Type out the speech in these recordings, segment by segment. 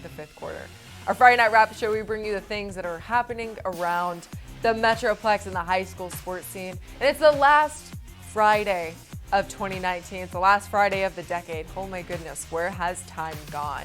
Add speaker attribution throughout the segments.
Speaker 1: the 5th quarter. Our Friday Night Wrap Show, we bring you the things that are happening around the Metroplex and the high school sports scene. And it's the last Friday of 2019. It's the last Friday of the decade. Oh my goodness, where has time gone?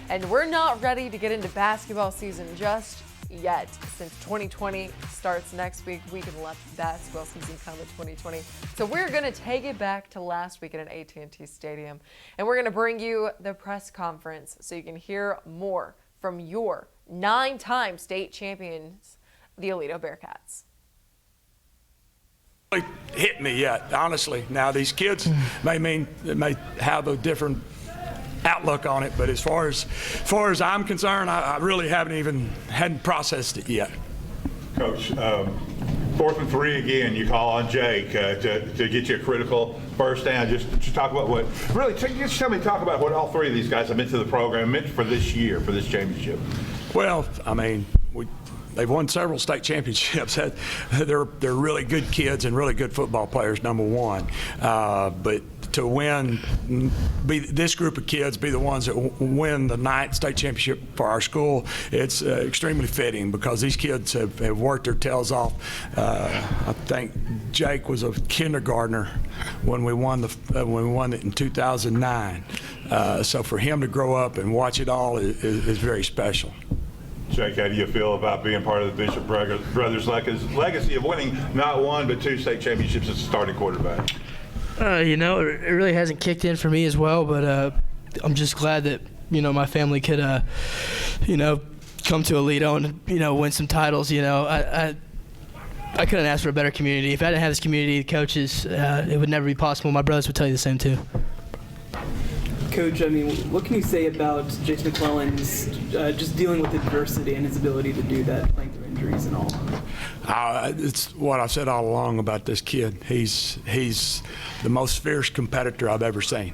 Speaker 1: And we're not ready to get into basketball season just yet. Since 2020 starts next week, we can let basketball season come in 2020. So we're going to take it back to last weekend at AT&T Stadium. And we're going to bring you the press conference so you can hear more from your 9-time state champions, the Aledo Bearcats.
Speaker 2: Hit me yet, honestly. Now these kids may have a different outlook on it, but as far as I'm concerned, I really hadn't processed it yet.
Speaker 3: Coach, 4th and 3 again. You call on Jake to get you a critical first down. Just talk about talk about what all 3 of these guys have meant to the program, meant for this year, for this championship.
Speaker 2: Well, I mean, they've won several state championships. They're really good kids and really good football players, number one. But to win, this group of kids be the ones that win the 9th state championship for our school, it's extremely fitting because these kids have worked their tails off. I think Jake was a kindergartner when we won it in 2009. So for him to grow up and watch it all is very special.
Speaker 3: Jake, how do you feel about being part of the Bishop Brothers legacy of winning not 1 but 2 state championships as a starting quarterback?
Speaker 4: It really hasn't kicked in for me as well, but I'm just glad that, my family could, come to Aledo and, win some titles. I couldn't ask for a better community. If I didn't have this community, the coaches, it would never be possible. My brothers would tell you the same too.
Speaker 5: Coach, what can you say about Jace McClellan's just dealing with adversity and his ability to do that, playing through injuries and all?
Speaker 2: It's what I've said all along about this kid. He's the most fierce competitor I've ever seen.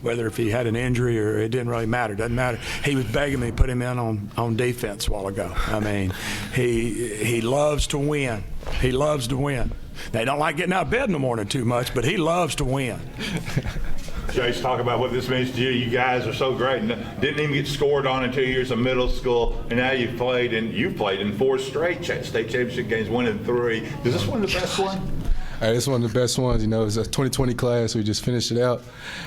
Speaker 2: Whether if he had an injury or it didn't really matter. Doesn't matter. He was begging me to put him in on defense a while ago. I mean, he loves to win. He loves to win. They don't like getting out of bed in the morning too much, but he loves to win.
Speaker 3: Jace, talk about what this means to you. You guys are so great and didn't even get scored on in 2 years of middle school, and now you've played in 4 straight state championship games, winning 3. Is this one the best one?
Speaker 6: It's one of the best ones. It's a 2020 class. We just finished it out.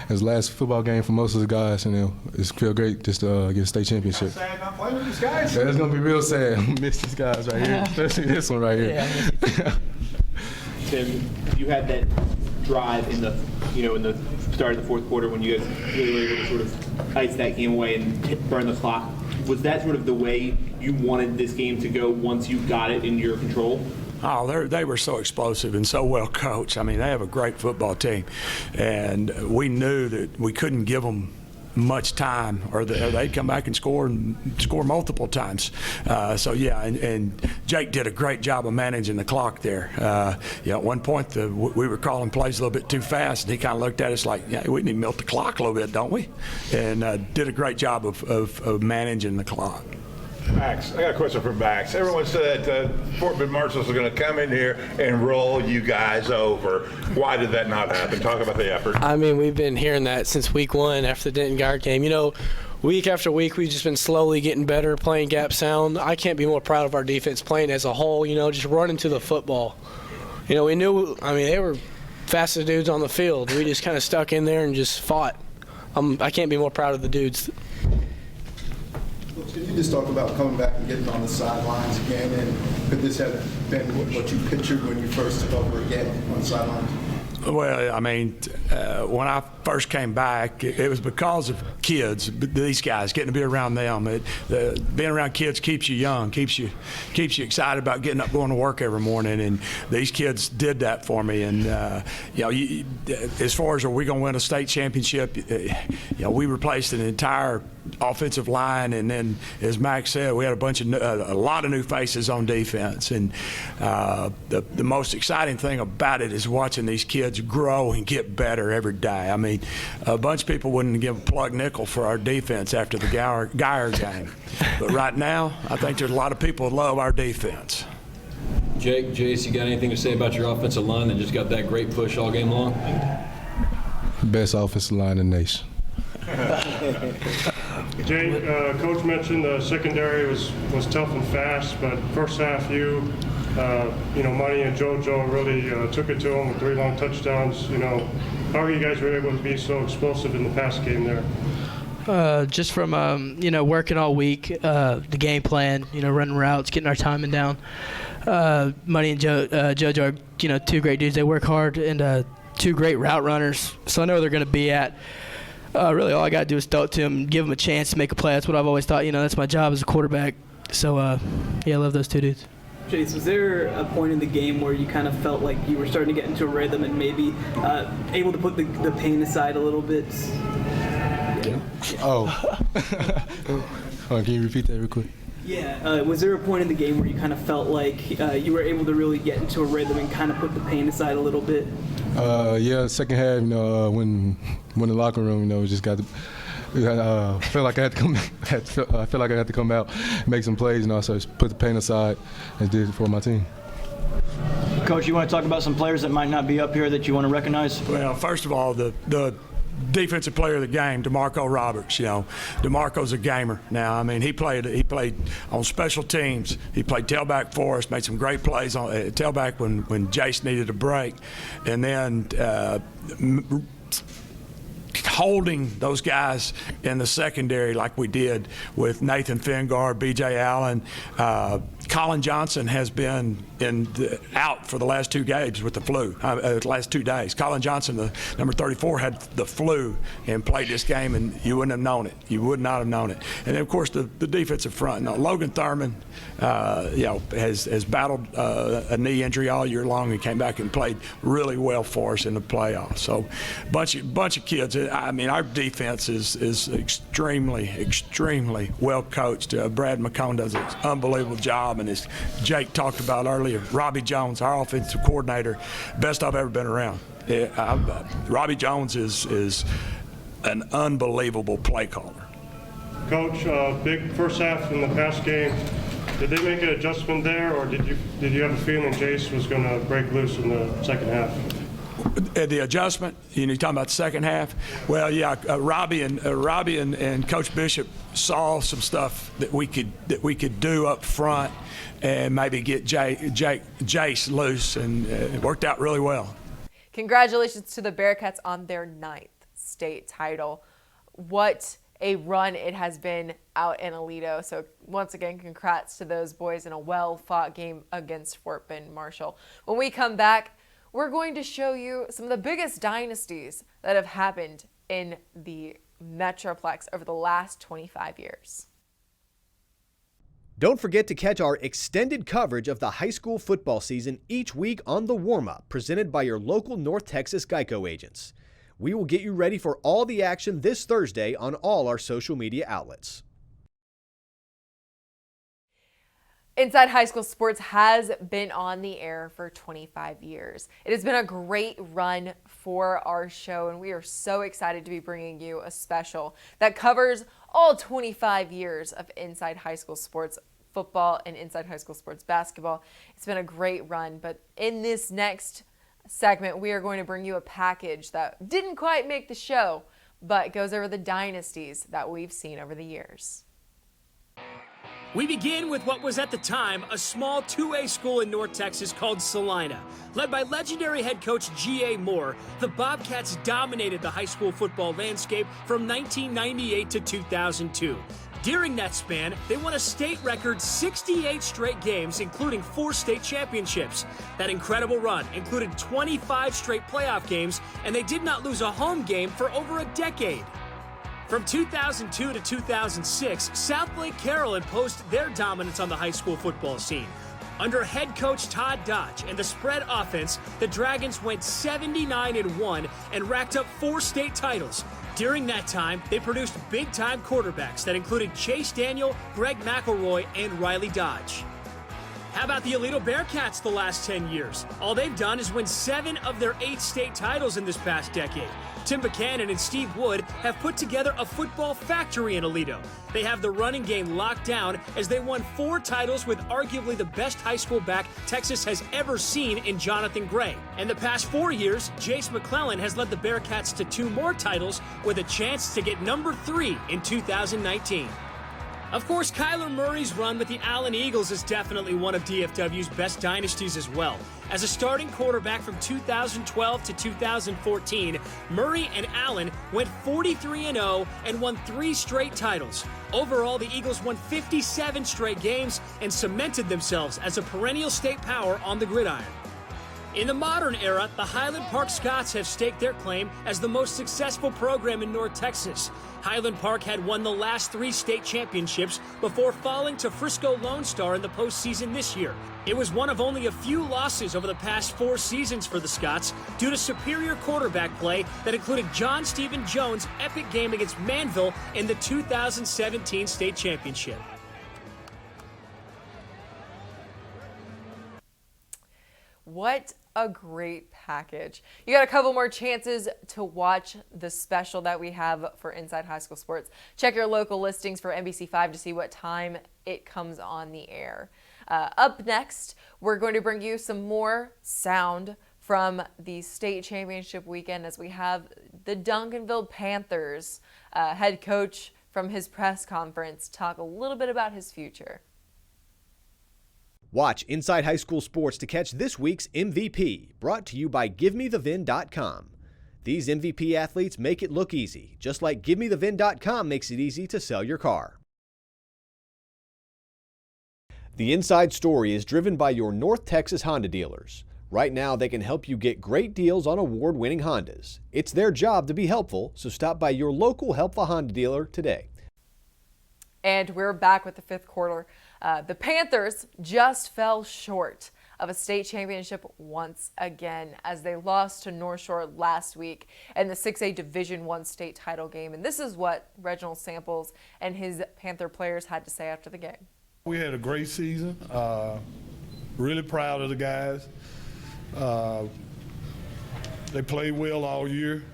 Speaker 6: It was the last football game for most of the guys, and it's feel great just to get a state championship.
Speaker 3: Sad not playing with these guys.
Speaker 6: Yeah, it's gonna be real sad. Miss these guys right here, especially this one right here.
Speaker 4: Yeah.
Speaker 7: Tim, you had that drive in the start of the 4th quarter when you guys really were able to sort of ice that game away and burn the clock. Was that sort of the way you wanted this game to go once you got it in your control?
Speaker 2: Oh, they were so explosive and so well coached. I mean, they have a great football team, and we knew that we couldn't give them much time, or they'd come back and score multiple times. So yeah, and Jake did a great job of managing the clock there. At one point we were calling plays a little bit too fast, and he kind of looked at us like, yeah, we need to milk the clock a little bit, don't we? And did a great job of managing the clock.
Speaker 3: Max, I got a question for Max. Everyone said Fort Bend Marshals are going to come in here and roll you guys over. Why did that not happen? Talk about the effort.
Speaker 8: We've been hearing that since week 1 after the Denton Guard game. Week after week, we've just been slowly getting better, playing gap sound. I can't be more proud of our defense playing as a whole, just running to the football. We knew, they were fastest dudes on the field. We just kind of stuck in there and just fought. I can't be more proud of the dudes.
Speaker 9: Could you just talk about coming back and getting on the sidelines again, and could this have been what you pictured when you first took over again on the sidelines?
Speaker 2: Well, when I first came back, it was because of kids, these guys, getting to be around them. Being around kids keeps you young, keeps you excited about getting up, going to work every morning, and these kids did that for me. And as far as are we going to win a state championship, we replaced an entire offensive line, and then, as Max said, we had a lot of new faces on defense. And the most exciting thing about it is watching these kids grow and get better every day. A bunch of people wouldn't give a plug nickel for our defense after the Geyer game, but right now, I think there's a lot of people that love our defense.
Speaker 10: Jake, Jace, you got anything to say about your offensive line that just got that great push all game long?
Speaker 6: Best offensive line in the nation.
Speaker 11: Jay, Coach mentioned the secondary was tough and fast, but first half Money and JoJo really took it to them with 3 long touchdowns. How you guys were able to be so explosive in the pass game there?
Speaker 4: Just from working all week, the game plan, running routes, getting our timing down. Money and JoJo are 2 great dudes. They work hard and 2 great route runners. So I know where they're going to be at. Really, all I got to do is throw it to them, give them a chance to make a play. That's what I've always thought. That's my job as a quarterback. So I love those 2 dudes.
Speaker 5: Chase, was there a point in the game where you kind of felt like you were starting to get into a rhythm and maybe able to put the pain aside a little bit?
Speaker 6: Yeah. Oh. Can you repeat that real quick?
Speaker 5: Yeah. Was there a point in the game where you kind of felt like you were able to really get into a rhythm and kind of put the pain aside a little bit?
Speaker 6: Second half, when the locker room, just got I felt like I had to come. I felt like I had to come out, make some plays, and also put the pain aside, and did it for my team.
Speaker 12: Coach, you want to talk about some players that might not be up here that you want to recognize?
Speaker 2: Well, first of all, the defensive player of the game, DeMarco Roberts. DeMarco's a gamer now. I mean, he played on special teams. He played tailback for us, made some great plays on tailback when Jace needed a break, and then holding those guys in the secondary like we did with Nathan Fingard, B.J. Allen. Colin Johnson has been out for the last 2 games with the flu, the last 2 days. Colin Johnson, the number 34, had the flu and played this game, and you wouldn't have known it. You would not have known it. And then, of course, the defensive front. Now, Logan Thurman, has battled a knee injury all year long and came back and played really well for us in the playoffs. So, bunch of kids. I mean, our defense is extremely well coached. Brad McCone does an unbelievable job. And as Jake talked about earlier, Robbie Jones, our offensive coordinator, best I've ever been around. Robbie Jones is an unbelievable play caller.
Speaker 11: Coach, big first half in the pass game. Did they make an adjustment there, or did you have a feeling Jace was going to break loose in the second half?
Speaker 2: The adjustment, you're talking about the second half? Well, yeah, Robbie and Coach Bishop saw some stuff that we could do up front and maybe get Jace loose, and it worked out really well.
Speaker 1: Congratulations to the Bearcats on their 9th state title. What a run it has been out in Aledo. So once again, congrats to those boys in a well-fought game against Fort Bend Marshall. When we come back, we're going to show you some of the biggest dynasties that have happened in the Metroplex over the last 25 years.
Speaker 13: Don't forget to catch our extended coverage of the high school football season each week on The Warm-Up, presented by your local North Texas Geico agents. We will get you ready for all the action this Thursday on all our social media outlets.
Speaker 1: Inside High School Sports has been on the air for 25 years. It has been a great run for our show, and we are so excited to be bringing you a special that covers all 25 years of Inside High School Sports football and Inside High School Sports basketball. It's been a great run, but in this next segment, we are going to bring you a package that didn't quite make the show, but goes over the dynasties that we've seen over the years.
Speaker 14: We begin with what was at the time a small 2A school in North Texas called Salina. Led by legendary head coach G.A. Moore, the Bobcats dominated the high school football landscape from 1998 to 2002. During that span, they won a state record 68 straight games, including 4 state championships. That incredible run included 25 straight playoff games, and they did not lose a home game for over a decade. From 2002 to 2006, South Lake Carroll imposed their dominance on the high school football scene. Under head coach Todd Dodge and the spread offense, the Dragons went 79-1 and racked up 4 state titles. During that time, they produced big-time quarterbacks that included Chase Daniel, Greg McElroy, and Riley Dodge. How about the Alito Bearcats the last 10 years? All they've done is win 7 of their 8 state titles in this past decade. Tim Buchanan and Steve Wood have put together a football factory in Alito. They have the running game locked down as they won 4 titles with arguably the best high school back Texas has ever seen in Jonathan Gray. In the past 4 years, Jace McClellan has led the Bearcats to 2 more titles with a chance to get number 3 in 2019. Of course, Kyler Murray's run with the Allen Eagles is definitely one of DFW's best dynasties as well. As a starting quarterback from 2012 to 2014, Murray and Allen went 43-0 and won 3 straight titles. Overall, the Eagles won 57 straight games and cemented themselves as a perennial state power on the gridiron. In the modern era, the Highland Park Scots have staked their claim as the most successful program in North Texas. Highland Park had won the last 3 state championships before falling to Frisco Lone Star in the postseason this year. It was one of only a few losses over the past 4 seasons for the Scots due to superior quarterback play that included John Stephen Jones' epic game against Manville in the 2017 state championship.
Speaker 1: What a great package. You got a couple more chances to watch the special that we have for Inside High School Sports. Check your local listings for NBC5 to see what time it comes on the air. Up next, we're going to bring you some more sound from the state championship weekend as we have the Duncanville Panthers head coach from his press conference talk a little bit about his future.
Speaker 13: Watch Inside High School Sports to catch this week's MVP, brought to you by GiveMeTheVin.com. These MVP athletes make it look easy, just like GiveMeTheVin.com makes it easy to sell your car. The Inside Story is driven by your North Texas Honda dealers. Right now, they can help you get great deals on award-winning Hondas. It's their job to be helpful, so stop by your local Help the Honda dealer today.
Speaker 1: And we're back with the 5th quarter. The Panthers just fell short of a state championship once again as they lost to North Shore last week in the 6A Division I state title game. And this is what Reginald Samples and his Panther players had to say after the game.
Speaker 2: We had a great season. Really proud of the guys. They played well all year.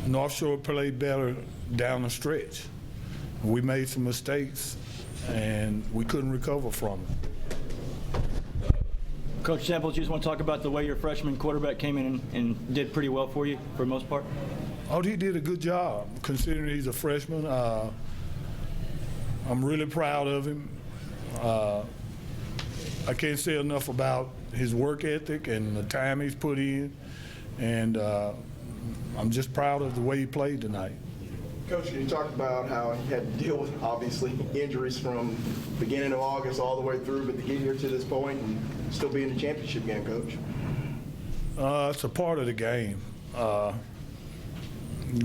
Speaker 2: North Shore played better down the stretch. We made some mistakes, and we couldn't recover from them.
Speaker 12: Coach Samples, you just want to talk about the way your freshman quarterback came in and did pretty well for you for the most part?
Speaker 2: Oh, he did a good job, considering he's a freshman. I'm really proud of him. I can't say enough about his work ethic and the time he's put in, and I'm just proud of the way he played tonight.
Speaker 15: Coach, you talked about how he had to deal with, obviously, injuries from beginning of August all the way through, but to get here to this point and still be in the championship game, Coach.
Speaker 2: It's a part of the game. You're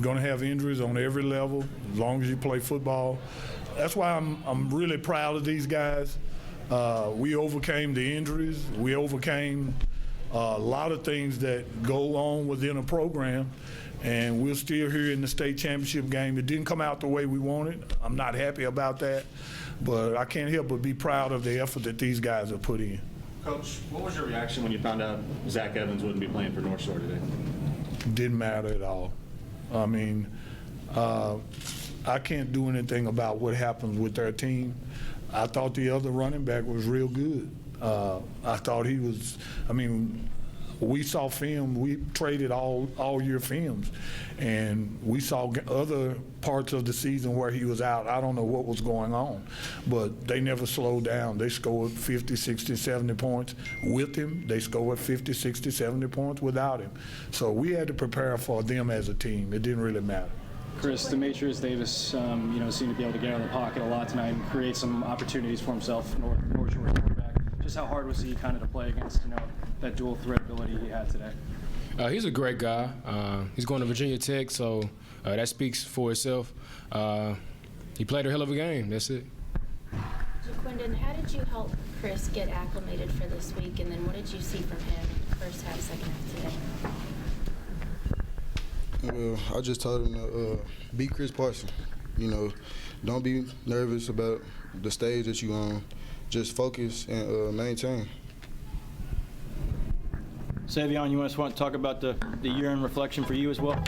Speaker 2: going to have injuries on every level as long as you play football. That's why I'm really proud of these guys. We overcame the injuries. We overcame a lot of things that go on within a program, and we're still here in the state championship game. It didn't come out the way we wanted. I'm not happy about that, but I can't help but be proud of the effort that these guys have put in.
Speaker 16: Coach, what was your reaction when you found out Zach Evans wouldn't be playing for North Shore today?
Speaker 2: Didn't matter at all. I mean, I can't do anything about what happens with their team. I thought the other running back was real good. I thought he was, we saw film, we traded all year films, and we saw other parts of the season where he was out. I don't know what was going on, but they never slowed down. They scored 50, 60, 70 points with him. They scored 50, 60, 70 points without him. So we had to prepare for them as a team. It didn't really matter.
Speaker 17: Chris, Demetrius Davis, seemed to be able to get out of the pocket a lot tonight and create some opportunities for himself, North Shore quarterback. Just how hard was he kind of to play against, that dual threat ability he had today?
Speaker 18: He's a great guy. He's going to Virginia Tech, so that speaks for itself. He played a hell of a game. That's it.
Speaker 19: Quindon, how did you help Chris get acclimated for this week, and then what did you see from him first half, second half today?
Speaker 20: I just told him to beat Chris Parson.
Speaker 9: don't be nervous about the stage that you on. Just focus and maintain.
Speaker 12: Savion, you want to talk about the year in reflection for you as well?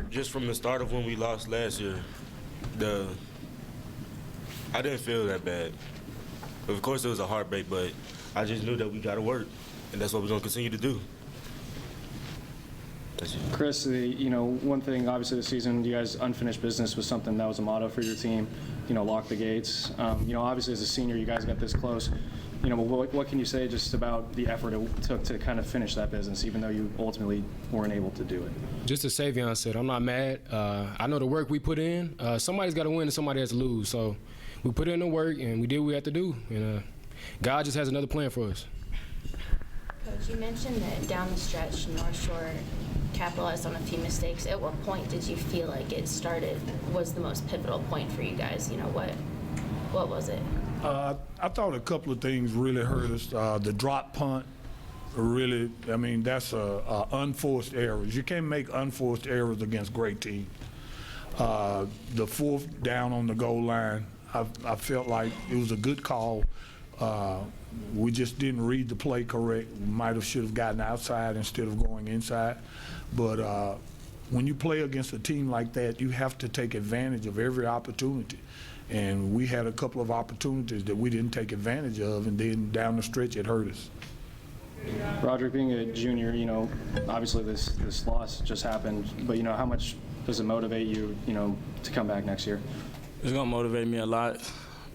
Speaker 20: Just from the start of when we lost last year, I didn't feel that bad. Of course, it was a heartbreak, but I just knew that we got to work, and that's what we're going to continue to do.
Speaker 17: Chris, one thing, obviously, this season, you guys' unfinished business was something that was a motto for your team. Lock the gates. Obviously, as a senior, you guys got this close. But what can you say just about the effort it took to kind of finish that business, even though you ultimately weren't able to do it?
Speaker 18: Just as Savion said, I'm not mad. I know the work we put in. Somebody's got to win and somebody has to lose. So we put in the work and we did what we had to do. And God just has another plan for us.
Speaker 19: Coach, you mentioned that down the stretch, North Shore capitalized on a few mistakes. At what point did you feel like it was the most pivotal point for you guys? What was it?
Speaker 2: I thought a couple of things really hurt us. The drop punt, really, that's unforced errors. You can't make unforced errors against great teams. The fourth down on the goal line, I felt like it was a good call. We just didn't read the play correct. We should have gotten outside instead of going inside. But when you play against a team like that, you have to take advantage of every opportunity. And we had a couple of opportunities that we didn't take advantage of, and then down the stretch it hurt us.
Speaker 17: Roderick, being a junior, obviously this loss just happened, but how much does it motivate you, to come back next year?
Speaker 21: It's gonna motivate me a lot.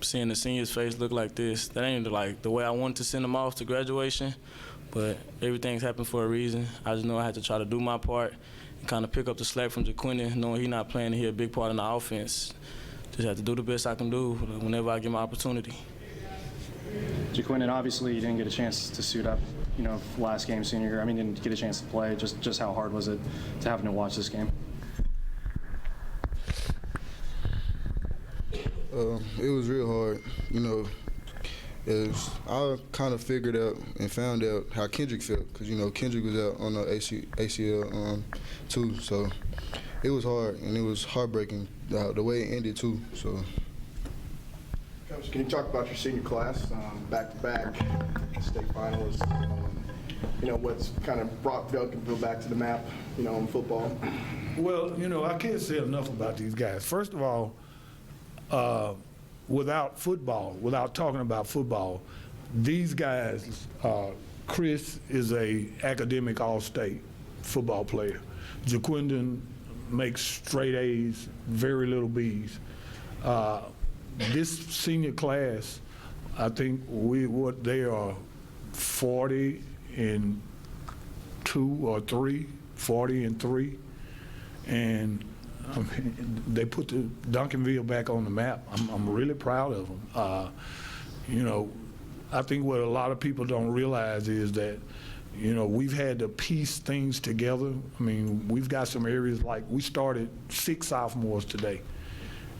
Speaker 21: Seeing the seniors' face look like this, that ain't like the way I wanted to send them off to graduation, but everything's happened for a reason. I just know I had to try to do my part and kind of pick up the slack from Jaquindon, knowing he's not playing here a big part in the offense. Just have to do the best I can do whenever I get my opportunity.
Speaker 17: Jaquindon, obviously you didn't get a chance to suit up, last game senior year. Didn't get a chance to play. Just how hard was it to having to watch this game?
Speaker 9: It was real hard. I kind of figured out and found out how Kendrick felt, because Kendrick was out on the ACL too. So it was hard, and it was heartbreaking the way it ended too. So.
Speaker 15: Coach, can you talk about your senior class, back-to-back state finalists? What's kind of brought Duncanville back to the map, in football?
Speaker 2: Well, I can't say enough about these guys. First of all, without talking about football, these guys, Chris is a academic all-state football player. Jaquindon makes straight A's, very little B's. This senior class, I think they are 40 and 2 or 3, 40 and 3, and they put the Duncanville back on the map. I'm really proud of them. I think what a lot of people don't realize is that, we've had to piece things together. We've got some areas, like we started 6 sophomores today,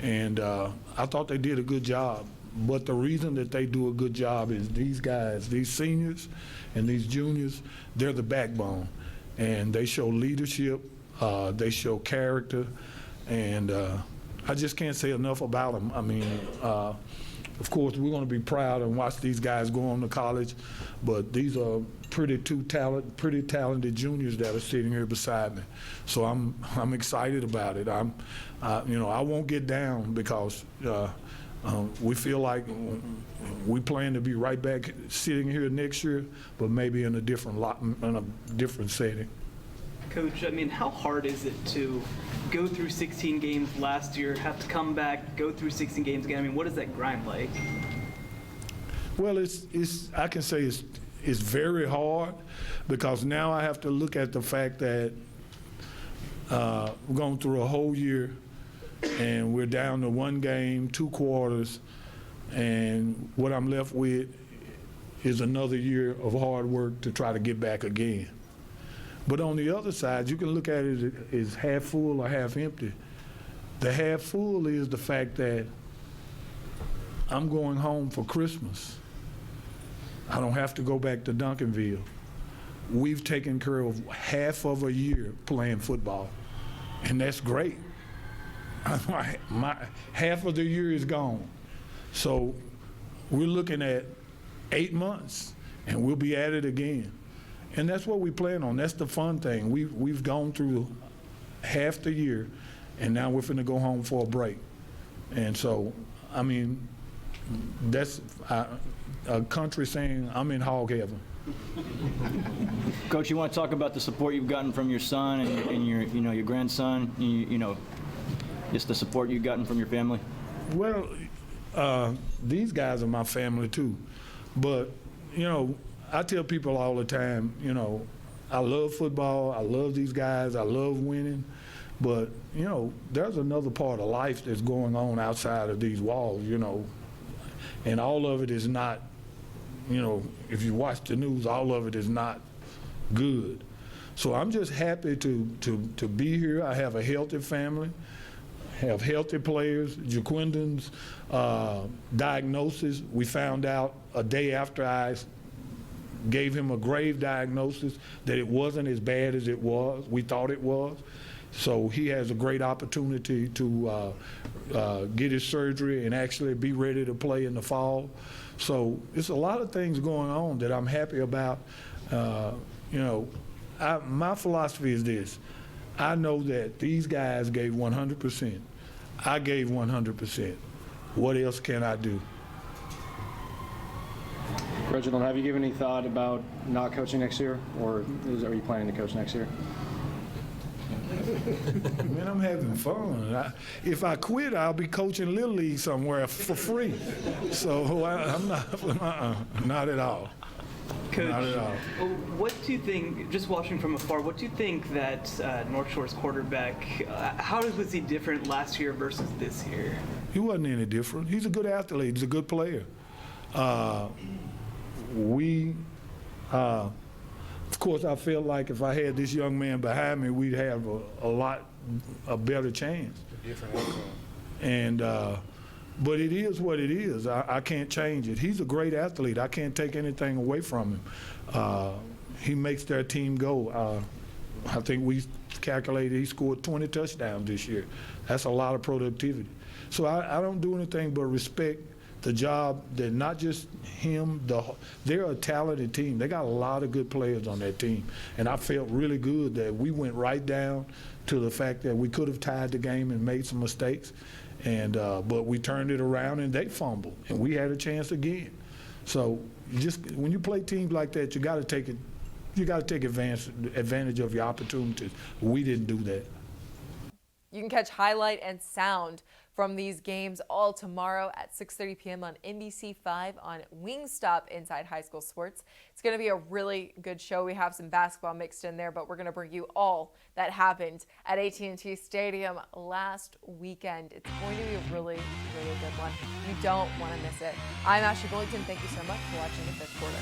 Speaker 2: and I thought they did a good job. But the reason that they do a good job is these guys, these seniors and these juniors, they're the backbone, and they show leadership, they show character, and I just can't say enough about them. Of course, we're going to be proud and watch these guys go on to college, but these are pretty talented juniors that are sitting here beside me. So I'm excited about it. I won't get down, because we feel like we plan to be right back sitting here next year, but maybe in a different setting.
Speaker 5: Coach, how hard is it to go through 16 games last year, have to come back, go through 16 games again? What is that grind like?
Speaker 2: Well, I can say it's very hard, because now I have to look at the fact that we're going through a whole year, and we're down to 1 game, 2 quarters, and what I'm left with is another year of hard work to try to get back again. But on the other side, you can look at it as half full or half empty. The half full is the fact that I'm going home for Christmas. I don't have to go back to Duncanville. we've taken care of half of a year playing football, and that's great. Half of the year is gone. So we're looking at 8 months, and we'll be at it again. And that's what we plan on. That's the fun thing. We've gone through half the year, and now we're finna go home for a break. And so, I mean, that's a country saying, I'm in hog heaven.
Speaker 12: Coach, you want to talk about the support you've gotten from your son and your, your grandson, just the support you've gotten from your family?
Speaker 2: Well, these guys are my family too. But, I tell people all the time, I love football, I love these guys, I love winning. But, there's another part of life that's going on outside of these walls, and all of it is not, if you watch the news, all of it is not good. So I'm just happy to be here. I have a healthy family, have healthy players. Jaquindon's diagnosis, we found out a day after I gave him a grave diagnosis that it wasn't as bad as it was. We thought it was. So he has a great opportunity to get his surgery and actually be ready to play in the fall. So it's a lot of things going on that I'm happy about. My philosophy is this. I know that these guys gave 100%. I gave 100%. What else can I do?
Speaker 17: Reginald, have you given any thought about not coaching next year, or are you planning to coach next year?
Speaker 2: Man, I'm having fun. If I quit, I'll be coaching Little League somewhere for free. So I'm not at all.
Speaker 5: Coach,
Speaker 2: not at all.
Speaker 5: What do you think, just watching from afar, what do you think that North Shore's quarterback, how was he different last year versus this year?
Speaker 2: He wasn't any different. He's a good athlete. He's a good player. Of course, I felt like if I had this young man behind me, we'd have a better chance.
Speaker 6: Different outcome.
Speaker 2: And but it is what it is. I can't change it. He's a great athlete. I can't take anything away from him. He makes their team go. I think we calculated he scored 20 touchdowns this year. That's a lot of productivity. So I don't do anything but respect the job that not just him, they're a talented team. They got a lot of good players on that team. And I felt really good that we went right down to the fact that we could have tied the game and made some mistakes. And but we turned it around and they fumbled and we had a chance again. So when you play teams like that, you got to take it. You got to take advantage of your opportunities. We didn't do that.
Speaker 1: You can catch highlight and sound from these games all tomorrow at 6:30 p.m. on NBC5 on Wingstop Inside High School Sports. It's going to be a really good show. We have some basketball mixed in there, but we're going to bring you all that happened at AT&T Stadium last weekend. It's going to be a really, really good one. You don't want to miss it. I'm Ashlea Bullington. Thank you so much for watching the fifth quarter.